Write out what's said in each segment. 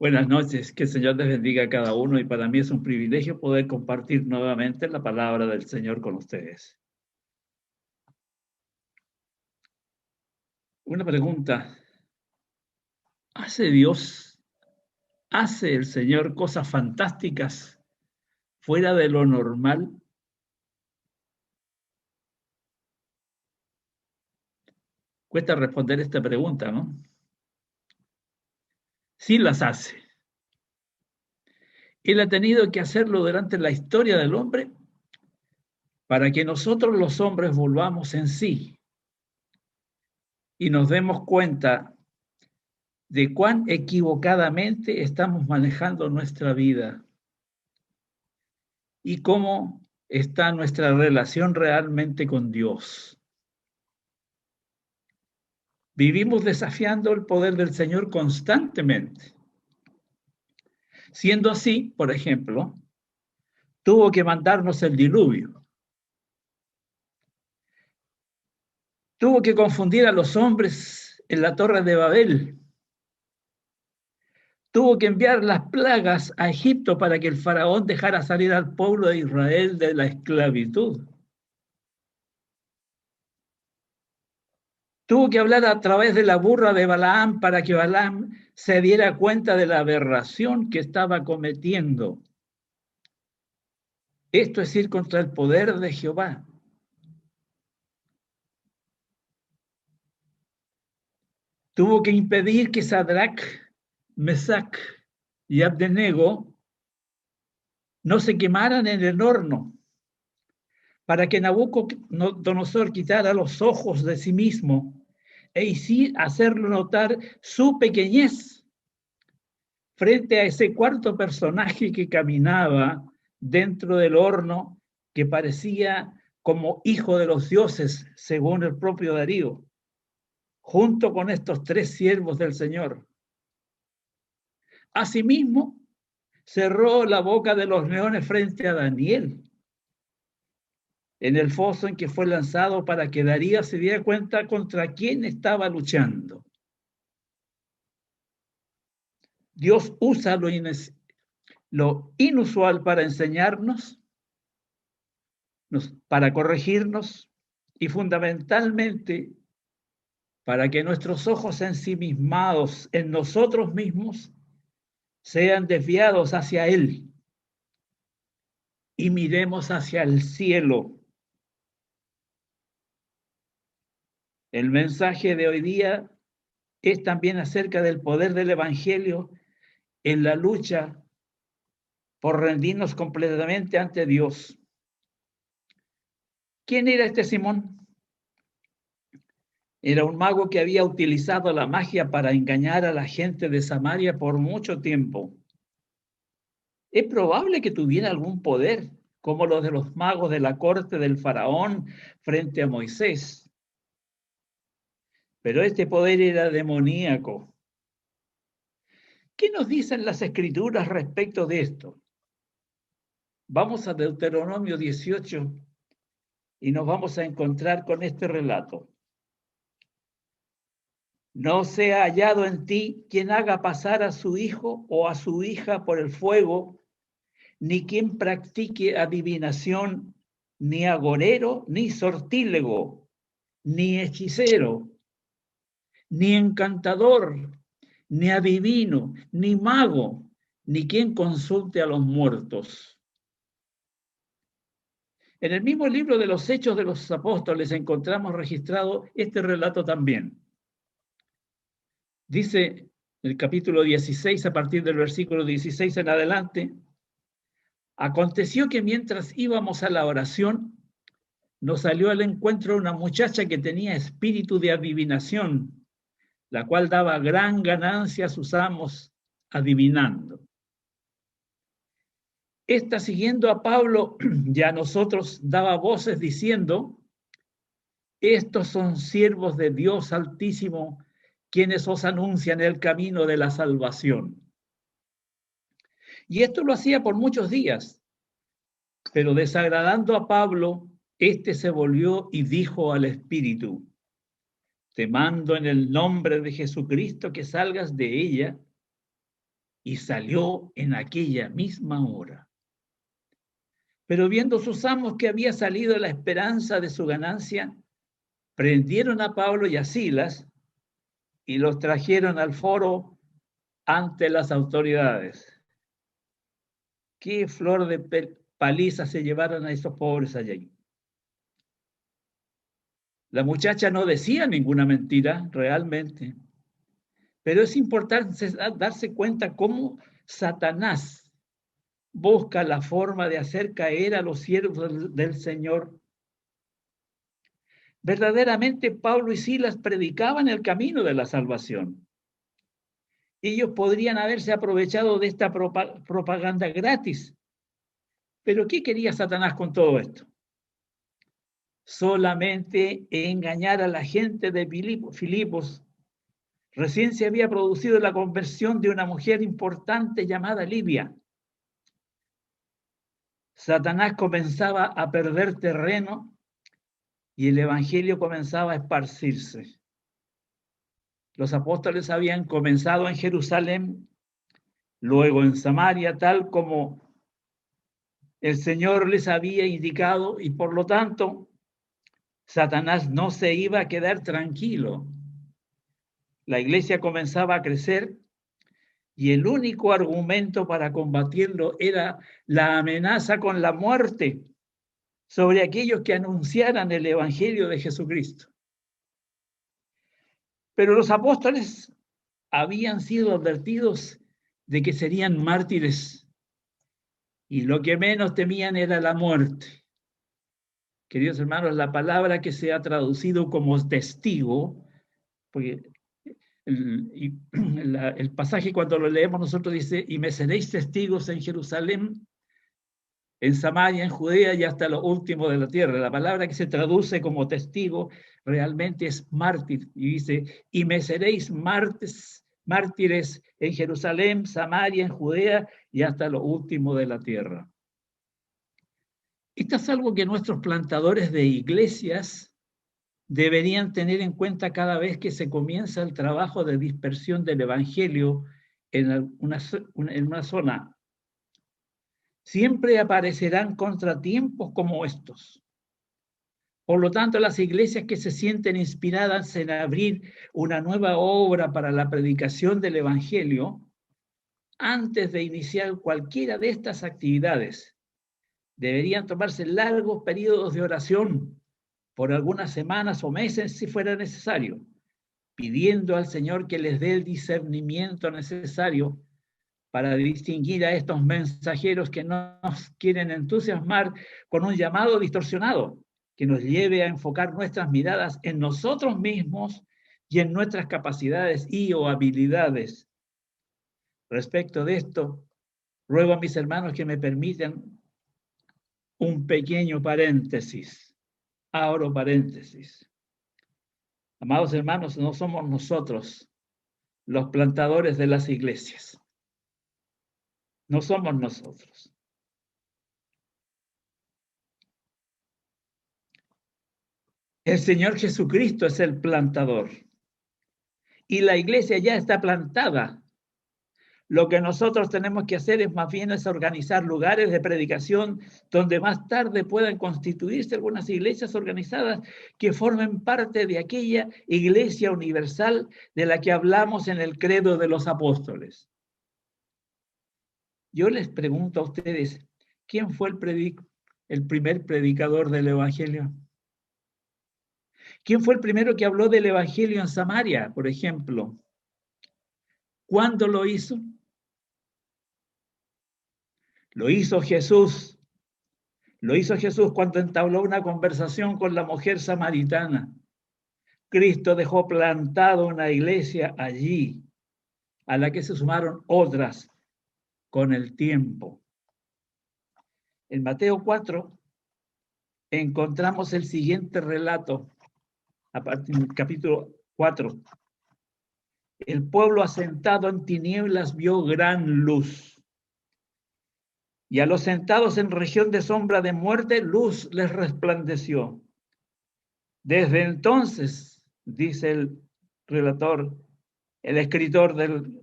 Buenas noches, que el Señor les bendiga a cada uno y para mí es un privilegio poder compartir nuevamente la palabra del Señor con ustedes. Una pregunta, ¿hace Dios, hace el Señor cosas fantásticas fuera de lo normal? Cuesta responder esta pregunta, ¿no? Sí las hace. Él ha tenido que hacerlo durante la historia del hombre para que nosotros los hombres volvamos en sí y nos demos cuenta de cuán equivocadamente estamos manejando nuestra vida y cómo está nuestra relación realmente con Dios. Vivimos desafiando el poder del Señor constantemente. Siendo así, por ejemplo, tuvo que mandarnos el diluvio. Tuvo que confundir a los hombres en la Torre de Babel. Tuvo que enviar las plagas a Egipto para que el faraón dejara salir al pueblo de Israel de la esclavitud. Tuvo que hablar a través de la burra de Balaam para que Balaam se diera cuenta de la aberración que estaba cometiendo. Esto es ir contra el poder de Jehová. Tuvo que impedir que Sadrach, Mesach y Abednego no se quemaran en el horno, para que Nabucodonosor quitara los ojos de sí mismo e hacerlo notar su pequeñez frente a ese cuarto personaje que caminaba dentro del horno, que parecía como hijo de los dioses, según el propio Darío, junto con estos tres siervos del Señor. Asimismo, cerró la boca de los leones frente a Daniel, en el foso en que fue lanzado para que Darío se diera cuenta contra quién estaba luchando. Dios usa lo inusual para enseñarnos, para corregirnos y fundamentalmente para que nuestros ojos ensimismados en nosotros mismos sean desviados hacia Él y miremos hacia el cielo. El mensaje de hoy día es también acerca del poder del Evangelio en la lucha por rendirnos completamente ante Dios. ¿Quién era este Simón? Era un mago que había utilizado la magia para engañar a la gente de Samaria por mucho tiempo. Es probable que tuviera algún poder, como los de los magos de la corte del faraón frente a Moisés. Pero este poder era demoníaco. ¿Qué nos dicen las escrituras respecto de esto? Vamos a Deuteronomio 18 y nos vamos a encontrar con este relato. No sea hallado en ti quien haga pasar a su hijo o a su hija por el fuego, ni quien practique adivinación, ni agorero, ni sortílego, ni hechicero, ni encantador, ni adivino, ni mago, ni quien consulte a los muertos. En el mismo libro de los Hechos de los Apóstoles encontramos registrado este relato también. Dice el capítulo 16, a partir del versículo 16 en adelante, aconteció que mientras íbamos a la oración, nos salió al encuentro una muchacha que tenía espíritu de adivinación, la cual daba gran ganancia a sus amos adivinando. Esta, siguiendo a Pablo y a nosotros, daba voces diciendo: estos son siervos de Dios Altísimo, quienes os anuncian el camino de la salvación. Y esto lo hacía por muchos días, pero desagradando a Pablo, este se volvió y dijo al Espíritu: te mando en el nombre de Jesucristo que salgas de ella. y salió en aquella misma hora. Pero viendo sus amos que había salido la esperanza de su ganancia, prendieron a Pablo y a Silas y los trajeron al foro ante las autoridades. Qué flor de paliza se llevaron a esos pobres allí. La muchacha no decía ninguna mentira realmente, pero es importante darse cuenta cómo Satanás busca la forma de hacer caer a los siervos del Señor. Verdaderamente Pablo y Silas predicaban el camino de la salvación. Ellos podrían haberse aprovechado de esta propaganda gratis. Pero ¿qué quería Satanás con todo esto? Solamente engañar a la gente de Filipos. Recién se había producido la conversión de una mujer importante llamada Livia. Satanás comenzaba a perder terreno y el evangelio comenzaba a esparcirse. Los apóstoles habían comenzado en Jerusalén, luego en Samaria, tal como el Señor les había indicado, y por lo tanto, Satanás no se iba a quedar tranquilo. La iglesia comenzaba a crecer y el único argumento para combatirlo era la amenaza con la muerte sobre aquellos que anunciaran el evangelio de Jesucristo. Pero los apóstoles habían sido advertidos de que serían mártires y lo que menos temían era la muerte. Queridos hermanos, la palabra que se ha traducido como testigo, porque el pasaje cuando lo leemos nosotros dice, y me seréis testigos en Jerusalén, en Samaria, en Judea y hasta lo último de la tierra. La palabra que se traduce como testigo realmente es mártir, y dice, y me seréis mártires en Jerusalén, Samaria, en Judea y hasta lo último de la tierra. Esto es algo que nuestros plantadores de iglesias deberían tener en cuenta cada vez que se comienza el trabajo de dispersión del evangelio en una zona. Siempre aparecerán contratiempos como estos. Por lo tanto, las iglesias que se sienten inspiradas en abrir una nueva obra para la predicación del evangelio, antes de iniciar cualquiera de estas actividades, deberían tomarse largos periodos de oración por algunas semanas o meses si fuera necesario, pidiendo al Señor que les dé el discernimiento necesario para distinguir a estos mensajeros que nos quieren entusiasmar con un llamado distorsionado, que nos lleve a enfocar nuestras miradas en nosotros mismos y en nuestras capacidades y o habilidades. Respecto de esto, ruego a mis hermanos que me permitan un pequeño paréntesis. Abro paréntesis. Amados hermanos, no somos nosotros los plantadores de las iglesias. No somos nosotros. El Señor Jesucristo es el plantador. Y la iglesia ya está plantada. Lo que nosotros tenemos que hacer es más bien es organizar lugares de predicación donde más tarde puedan constituirse algunas iglesias organizadas que formen parte de aquella iglesia universal de la que hablamos en el credo de los apóstoles. Yo les pregunto a ustedes, ¿quién fue el primer predicador del evangelio? ¿Quién fue el primero que habló del evangelio en Samaria, por ejemplo? ¿Cuándo lo hizo? Lo hizo Jesús. Lo hizo Jesús cuando entabló una conversación con la mujer samaritana. Cristo dejó plantada una iglesia allí, a la que se sumaron otras con el tiempo. En Mateo 4 encontramos el siguiente relato, a partir del capítulo 4. El pueblo asentado en tinieblas vio gran luz. Y a los sentados en región de sombra de muerte, luz les resplandeció. Desde entonces, dice el relator, el escritor del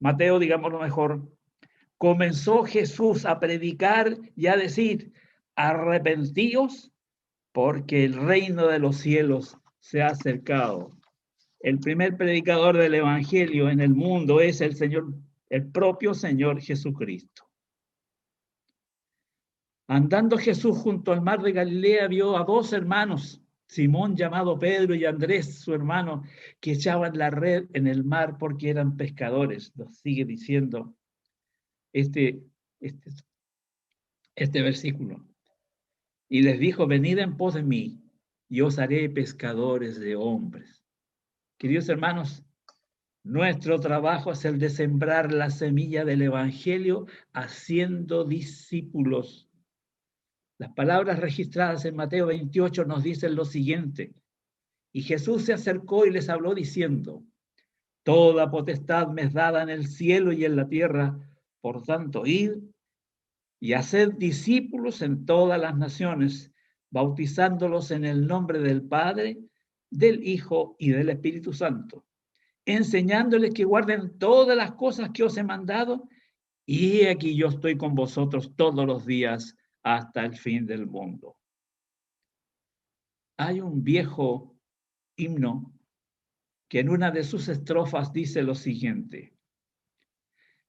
Mateo, digámoslo mejor, comenzó Jesús a predicar y a decir, arrepentíos porque el reino de los cielos se ha acercado. El primer predicador del evangelio en el mundo es el Señor, el propio Señor Jesucristo. Andando Jesús junto al mar de Galilea, vio a dos hermanos, Simón llamado Pedro y Andrés, su hermano, que echaban la red en el mar porque eran pescadores. Nos sigue diciendo este versículo. Y les dijo, venid en pos de mí, y os haré pescadores de hombres. Queridos hermanos, nuestro trabajo es el de sembrar la semilla del Evangelio haciendo discípulos. Las palabras registradas en Mateo 28 nos dicen lo siguiente. Y Jesús se acercó y les habló diciendo, toda potestad me es dada en el cielo y en la tierra, por tanto, id y haced discípulos en todas las naciones, bautizándolos en el nombre del Padre, del Hijo y del Espíritu Santo, enseñándoles que guarden todas las cosas que os he mandado, y aquí yo estoy con vosotros todos los días hasta el fin del mundo. Hay un viejo himno que en una de sus estrofas dice lo siguiente: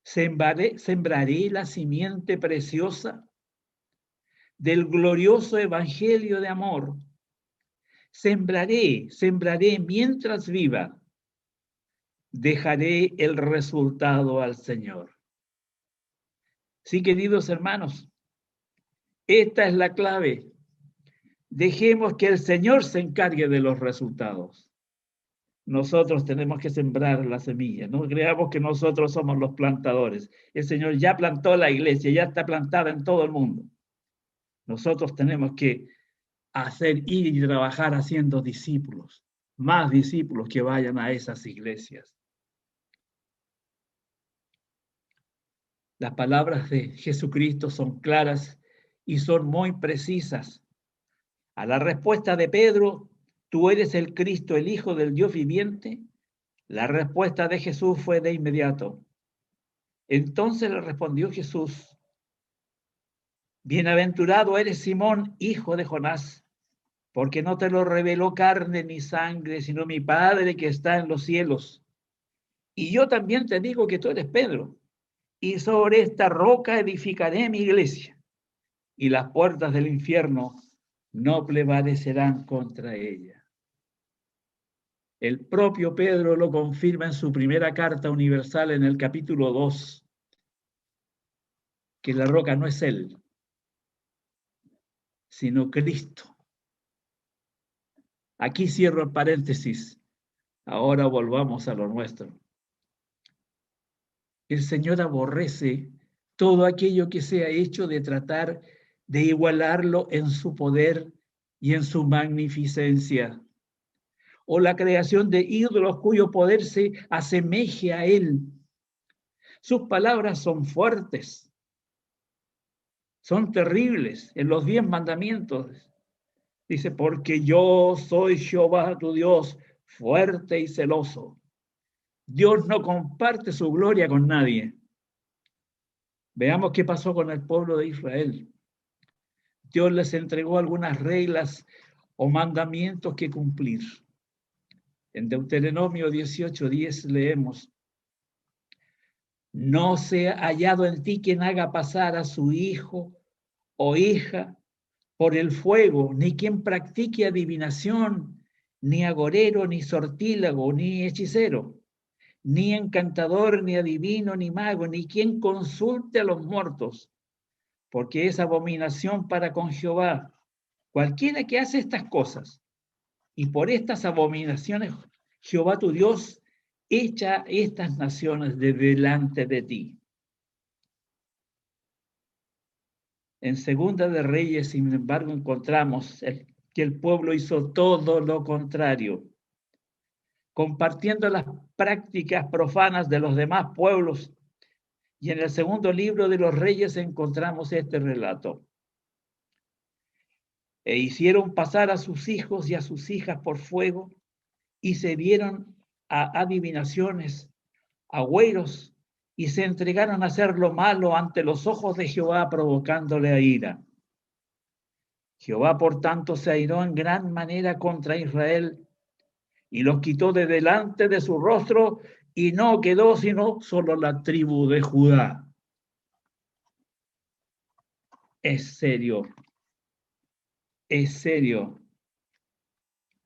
sembraré la simiente preciosa del glorioso evangelio de amor. Sembraré mientras viva, dejaré el resultado al Señor. Sí, queridos hermanos, esta es la clave. Dejemos que el Señor se encargue de los resultados. Nosotros tenemos que sembrar la semilla. No creamos que nosotros somos los plantadores. El Señor ya plantó la iglesia, ya está plantada en todo el mundo. Nosotros tenemos que hacer, ir y trabajar haciendo discípulos, más discípulos que vayan a esas iglesias. Las palabras de Jesucristo son claras y son muy precisas. A la respuesta de Pedro, ¿tú eres el Cristo, el Hijo del Dios viviente? La respuesta de Jesús fue de inmediato. Entonces le respondió Jesús, bienaventurado eres Simón, hijo de Jonás, porque no te lo reveló carne ni sangre, sino mi Padre que está en los cielos. Y yo también te digo que tú eres Pedro, y sobre esta roca edificaré mi iglesia, y las puertas del infierno no prevalecerán contra ella. El propio Pedro lo confirma en su primera carta universal en el capítulo 2, que la roca no es él, sino Cristo. Aquí cierro el paréntesis. Ahora volvamos a lo nuestro. El Señor aborrece todo aquello que sea hecho de tratar de igualarlo en su poder y en su magnificencia, o la creación de ídolos cuyo poder se asemeje a él. Sus palabras son fuertes, son terribles. En los 10 mandamientos dice, porque yo soy Jehová tu Dios, fuerte y celoso. Dios no comparte su gloria con nadie. Veamos qué pasó con el pueblo de Israel. Dios les entregó algunas reglas o mandamientos que cumplir. En Deuteronomio 18:10 leemos, no sea hallado en ti quien haga pasar a su hijo o hija por el fuego, ni quien practique adivinación, ni agorero, ni sortílago, ni hechicero, ni encantador, ni adivino, ni mago, ni quien consulte a los muertos, porque es abominación para con Jehová. Cualquiera que hace estas cosas, y por estas abominaciones Jehová tu Dios echa estas naciones de delante de ti. En Segunda de Reyes, sin embargo, encontramos que el pueblo hizo todo lo contrario, compartiendo las prácticas profanas de los demás pueblos. Y en el segundo libro de los Reyes encontramos este relato. E hicieron pasar a sus hijos y a sus hijas por fuego, y se dieron a adivinaciones, agüeros y se entregaron a hacer lo malo ante los ojos de Jehová, provocándole a ira. Jehová, por tanto, se airó en gran manera contra Israel y los quitó de delante de su rostro, y no quedó sino solo la tribu de Judá. Es serio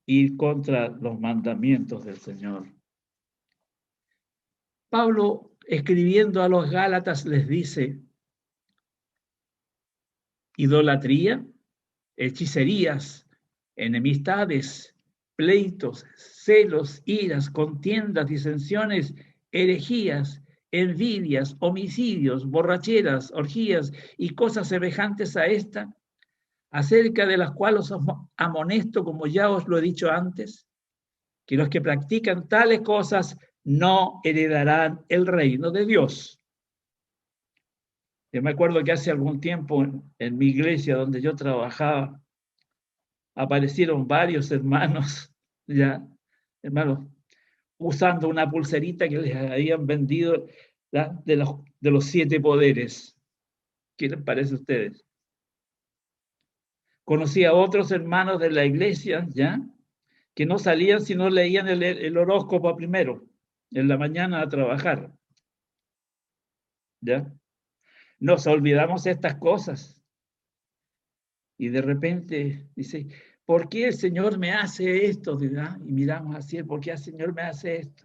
ir contra los mandamientos del Señor. Pablo, escribiendo a los Gálatas, les dice: idolatría, hechicerías, enemistades, pleitos, celos, iras, contiendas, disensiones, herejías, envidias, homicidios, borracheras, orgías y cosas semejantes a esta, acerca de las cuales os amonesto, como ya os lo he dicho antes, que los que practican tales cosas no heredarán el reino de Dios. Yo me acuerdo que hace algún tiempo en mi iglesia donde yo trabajaba, aparecieron varios hermanos, ya, hermanos, usando una pulserita que les habían vendido de los 7 poderes. ¿Qué les parece a ustedes? Conocí a otros hermanos de la iglesia, ¿ya?, que no salían si no leían el horóscopo primero, en la mañana a trabajar. ¿Ya? Nos olvidamos estas cosas. Y de repente dice, ¿por qué el Señor me hace esto? ¿Verdad? Y miramos así, ¿por qué el Señor me hace esto?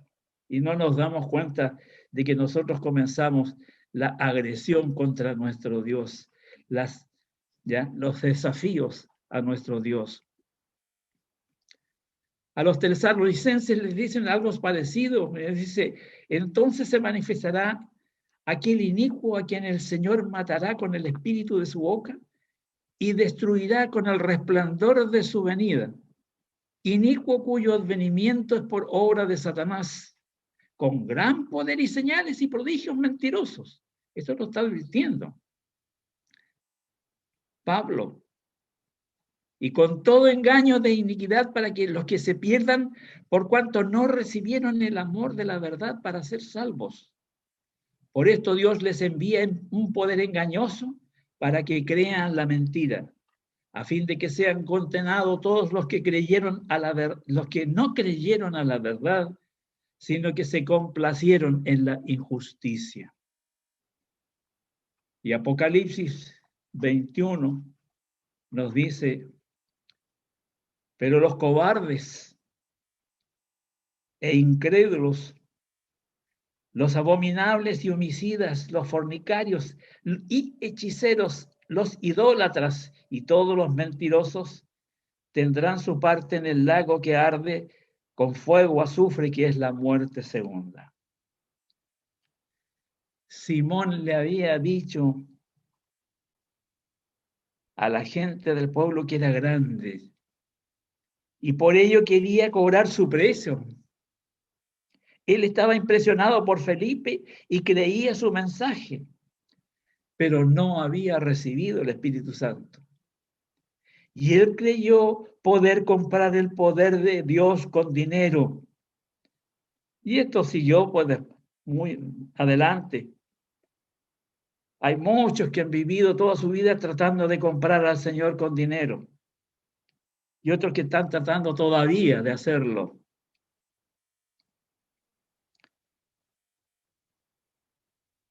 Y no nos damos cuenta de que nosotros comenzamos la agresión contra nuestro Dios, los desafíos a nuestro Dios. A los tesalonicenses les dicen algo parecido. Les dice, entonces se manifestará aquel inicuo a quien el Señor matará con el espíritu de su boca y destruirá con el resplandor de su venida. Inicuo cuyo advenimiento es por obra de Satanás, con gran poder y señales y prodigios mentirosos. Esto lo está advirtiendo Pablo. Y con todo engaño de iniquidad para que los que se pierdan, por cuanto no recibieron el amor de la verdad para ser salvos. Por esto Dios les envía un poder engañoso para que crean la mentira, a fin de que sean condenados todos los que los que no creyeron a la verdad, sino que se complacieron en la injusticia. Y Apocalipsis 21 nos dice, pero los cobardes e incrédulos, los abominables y homicidas, los fornicarios y hechiceros, los idólatras y todos los mentirosos tendrán su parte en el lago que arde con fuego, azufre, que es la muerte segunda. Simón le había dicho a la gente del pueblo que era grande y por ello quería cobrar su precio. Él estaba impresionado por Felipe y creía su mensaje, pero no había recibido el Espíritu Santo. Y él creyó poder comprar el poder de Dios con dinero. Y esto siguió pues muy adelante. Hay muchos que han vivido toda su vida tratando de comprar al Señor con dinero. Y otros que están tratando todavía de hacerlo.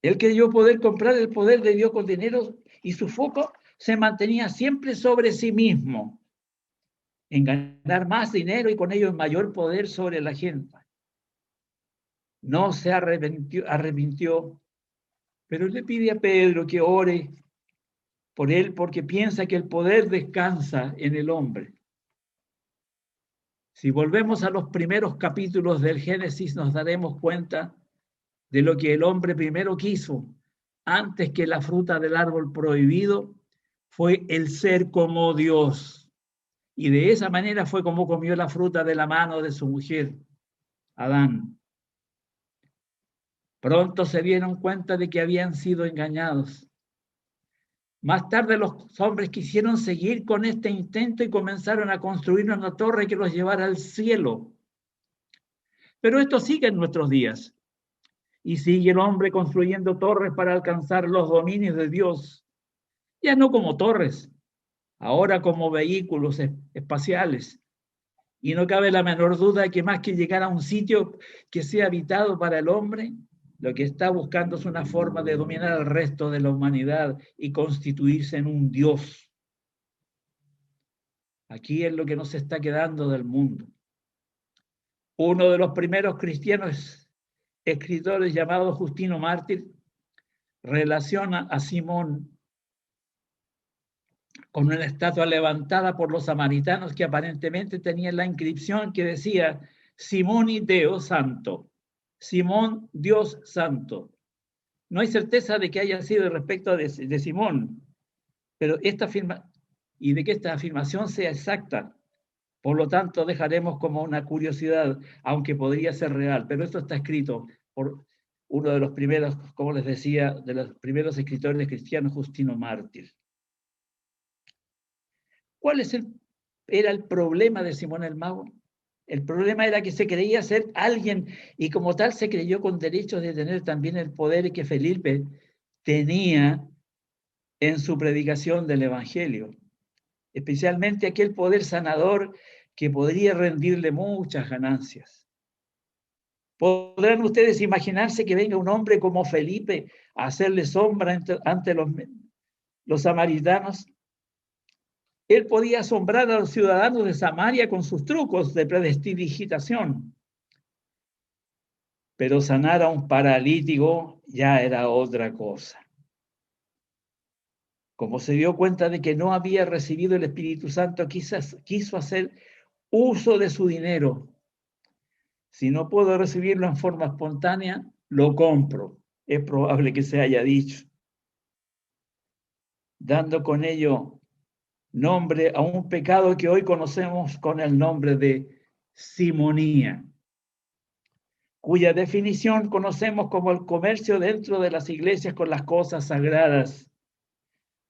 Él creyó poder comprar el poder de Dios con dinero y su foco se mantenía siempre sobre sí mismo, en ganar más dinero y con ello mayor poder sobre la gente. No se arrepintió, pero le pide a Pedro que ore por él porque piensa que el poder descansa en el hombre. Si volvemos a los primeros capítulos del Génesis, nos daremos cuenta de lo que el hombre primero quiso, antes que la fruta del árbol prohibido, fue el ser como Dios. Y de esa manera fue como comió la fruta de la mano de su mujer, Adán. Pronto se dieron cuenta de que habían sido engañados. Más tarde los hombres quisieron seguir con este intento y comenzaron a construir una torre que los llevara al cielo. Pero esto sigue en nuestros días. y sigue el hombre construyendo torres para alcanzar los dominios de Dios, ya no como torres, ahora como vehículos espaciales. Y no cabe la menor duda que más que llegar a un sitio que sea habitado para el hombre, lo que está buscando es una forma de dominar al resto de la humanidad y constituirse en un Dios. Aquí es lo que nos está quedando del mundo. Uno de los primeros cristianos escritores llamado Justino Mártir relaciona a Simón con una estatua levantada por los samaritanos que aparentemente tenía la inscripción que decía Simoni Deo Santo, Simón Dios Santo. No hay certeza de que haya sido respecto de Simón, pero y de que esta afirmación sea exacta. Por lo tanto, dejaremos como una curiosidad, aunque podría ser real, pero esto está escrito por uno de los primeros, como les decía, de los primeros escritores cristianos, Justino Mártir. ¿Cuál era el problema de Simón el Mago? El problema era que se creía ser alguien y como tal se creyó con derecho de tener también el poder que Felipe tenía en su predicación del Evangelio, especialmente aquel poder sanador que podría rendirle muchas ganancias. ¿Podrán ustedes imaginarse que venga un hombre como Felipe a hacerle sombra ante los samaritanos? Él podía asombrar a los ciudadanos de Samaria con sus trucos de prestidigitación. Pero sanar a un paralítico ya era otra cosa. Como se dio cuenta de que no había recibido el Espíritu Santo, quiso hacer uso de su dinero. Si no puedo recibirlo en forma espontánea, lo compro. Es probable que se haya dicho. Dando con ello nombre a un pecado que hoy conocemos con el nombre de simonía, cuya definición conocemos como el comercio dentro de las iglesias con las cosas sagradas,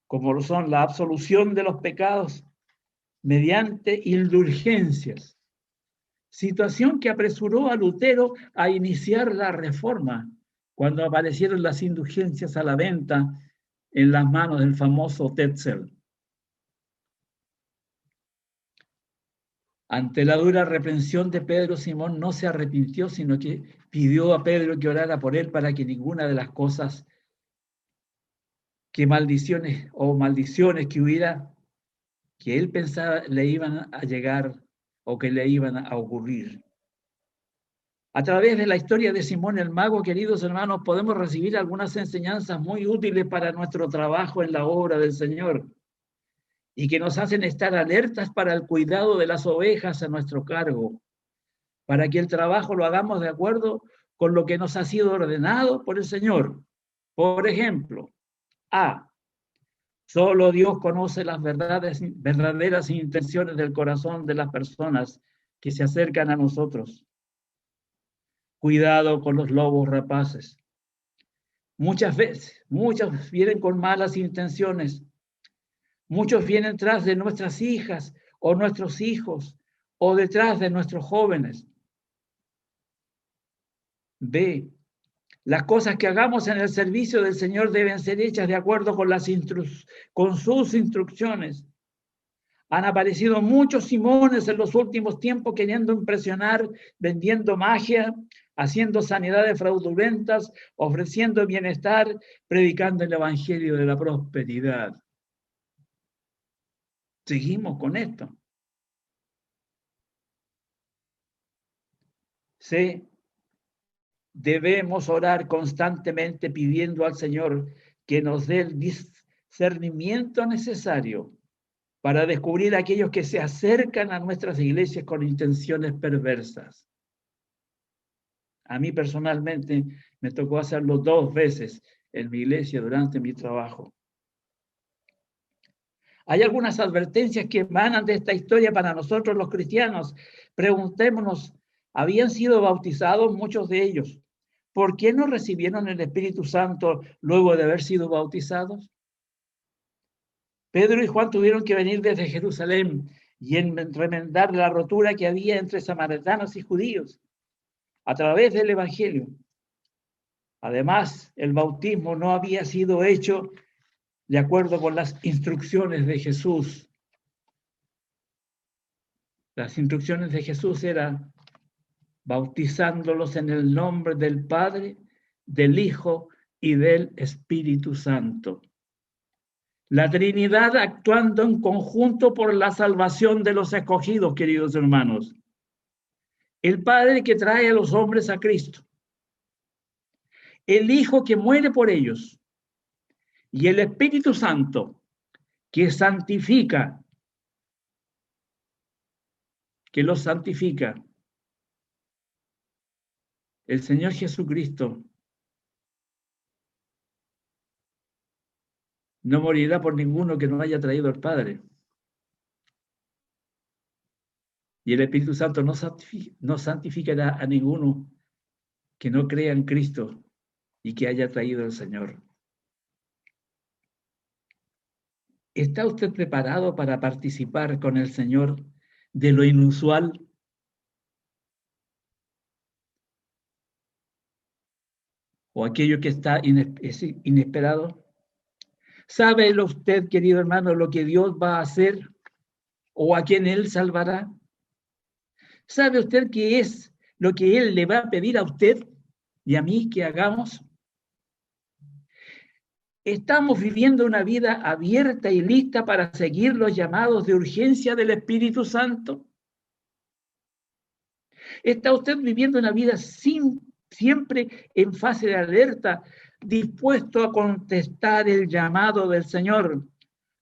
como lo son la absolución de los pecados mediante indulgencias, situación que apresuró a Lutero a iniciar la reforma, cuando aparecieron las indulgencias a la venta en las manos del famoso Tetzel. Ante la dura reprensión de Pedro, Simón no se arrepintió, sino que pidió a Pedro que orara por él para que ninguna de las cosas maldiciones que hubiera, que él pensaba le iban a llegar o que le iban a ocurrir. A través de la historia de Simón el Mago, queridos hermanos, podemos recibir algunas enseñanzas muy útiles para nuestro trabajo en la obra del Señor y que nos hacen estar alertas para el cuidado de las ovejas a nuestro cargo, para que el trabajo lo hagamos de acuerdo con lo que nos ha sido ordenado por el Señor. Por ejemplo, solo Dios conoce las verdaderas intenciones del corazón de las personas que se acercan a nosotros. Cuidado con los lobos rapaces. Muchas veces, muchos vienen con malas intenciones. Muchos vienen tras de nuestras hijas o nuestros hijos o detrás de nuestros jóvenes. B. Las cosas que hagamos en el servicio del Señor deben ser hechas de acuerdo con sus instrucciones. Han aparecido muchos Simones en los últimos tiempos queriendo impresionar, vendiendo magia, haciendo sanidades fraudulentas, ofreciendo bienestar, predicando el evangelio de la prosperidad. Seguimos con esto. Sí, debemos orar constantemente pidiendo al Señor que nos dé el discernimiento necesario para descubrir a aquellos que se acercan a nuestras iglesias con intenciones perversas. A mí personalmente me tocó hacerlo 2 veces en mi iglesia durante mi trabajo. Hay algunas advertencias que emanan de esta historia para nosotros los cristianos. Preguntémonos, ¿habían sido bautizados muchos de ellos? ¿Por qué no recibieron el Espíritu Santo luego de haber sido bautizados? Pedro y Juan tuvieron que venir desde Jerusalén y remendar la rotura que había entre samaritanos y judíos a través del Evangelio. Además, el bautismo no había sido hecho de acuerdo con las instrucciones de Jesús. Las instrucciones de Jesús eran bautizándolos en el nombre del Padre, del Hijo y del Espíritu Santo. La Trinidad actuando en conjunto por la salvación de los escogidos, queridos hermanos. El Padre que trae a los hombres a Cristo. El Hijo que muere por ellos. Y el Espíritu Santo que santifica, que los santifica. El Señor Jesucristo no morirá por ninguno que no haya traído al Padre. Y el Espíritu Santo no santificará a ninguno que no crea en Cristo y que haya traído al Señor. ¿Está usted preparado para participar con el Señor de lo inusual? ¿O aquello que está inesperado? ¿Sabe usted, querido hermano, lo que Dios va a hacer o a quien Él salvará? ¿Sabe usted qué es lo que Él le va a pedir a usted y a mí que hagamos? ¿Estamos viviendo una vida abierta y lista para seguir los llamados de urgencia del Espíritu Santo? ¿Está usted viviendo una vida siempre en fase de alerta, dispuesto a contestar el llamado del Señor?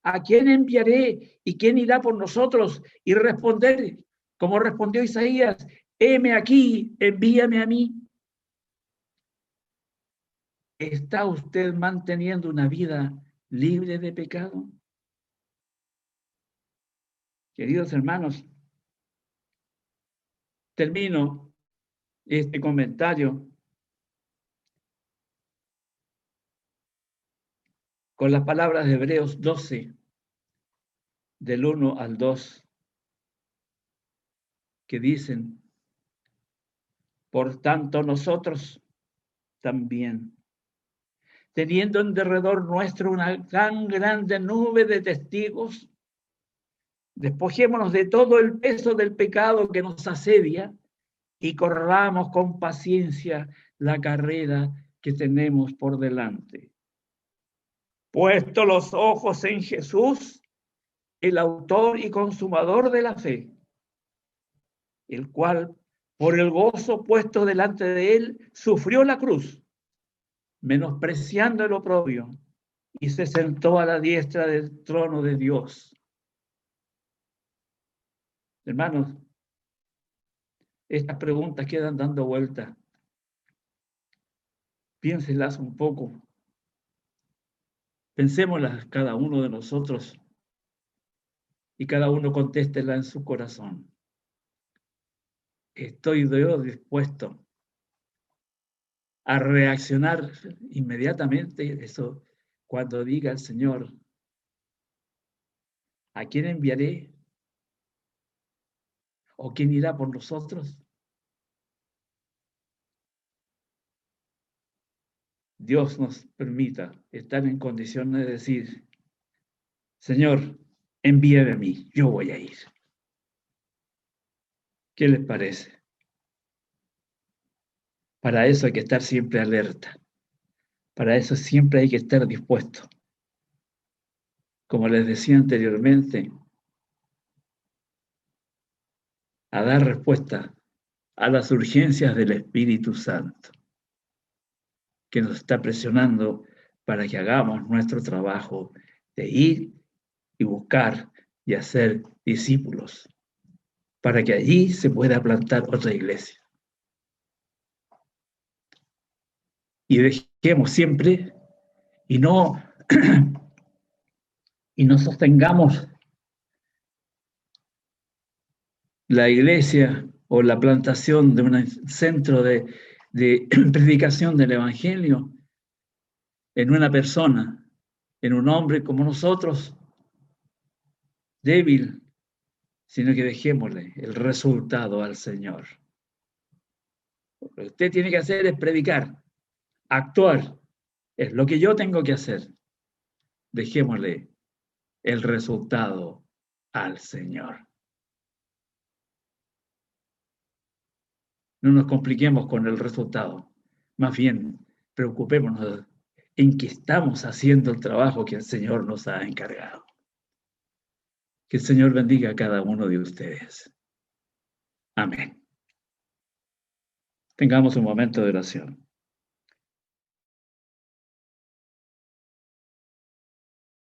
¿A quién enviaré y quién irá por nosotros? Y responder, como respondió Isaías, heme aquí, envíame a mí. ¿Está usted manteniendo una vida libre de pecado? Queridos hermanos, termino este comentario con las palabras de Hebreos 12, del 1 al 2, que dicen, por tanto nosotros también, teniendo en derredor nuestro una tan grande nube de testigos, despojémonos de todo el peso del pecado que nos asedia y corramos con paciencia la carrera que tenemos por delante. Puesto los ojos en Jesús, el autor y consumador de la fe, el cual, por el gozo puesto delante de él, sufrió la cruz, menospreciando el oprobio, y se sentó a la diestra del trono de Dios. Hermanos, estas preguntas quedan dando vuelta. Piénsenlas un poco. Pensémoslas cada uno de nosotros y cada uno contéstela en su corazón. ¿Estoy yo dispuesto a reaccionar inmediatamente? Eso, cuando diga el Señor, ¿a quién enviaré? ¿O quién irá por nosotros? Dios nos permita estar en condiciones de decir, Señor, envíame a mí, yo voy a ir. ¿Qué les parece? Para eso hay que estar siempre alerta. Para eso siempre hay que estar dispuesto. Como les decía anteriormente, a dar respuesta a las urgencias del Espíritu Santo, que nos está presionando para que hagamos nuestro trabajo de ir y buscar y hacer discípulos, para que allí se pueda plantar otra iglesia. Y dejemos siempre y no sostengamos la iglesia o la plantación de un centro de predicación del Evangelio en una persona, en un hombre como nosotros, débil, sino que dejémosle el resultado al Señor. Lo que usted tiene que hacer es predicar, actuar, es lo que yo tengo que hacer. Dejémosle el resultado al Señor. No nos compliquemos con el resultado. Más bien, preocupémonos en que estamos haciendo el trabajo que el Señor nos ha encargado. Que el Señor bendiga a cada uno de ustedes. Amén. Tengamos un momento de oración.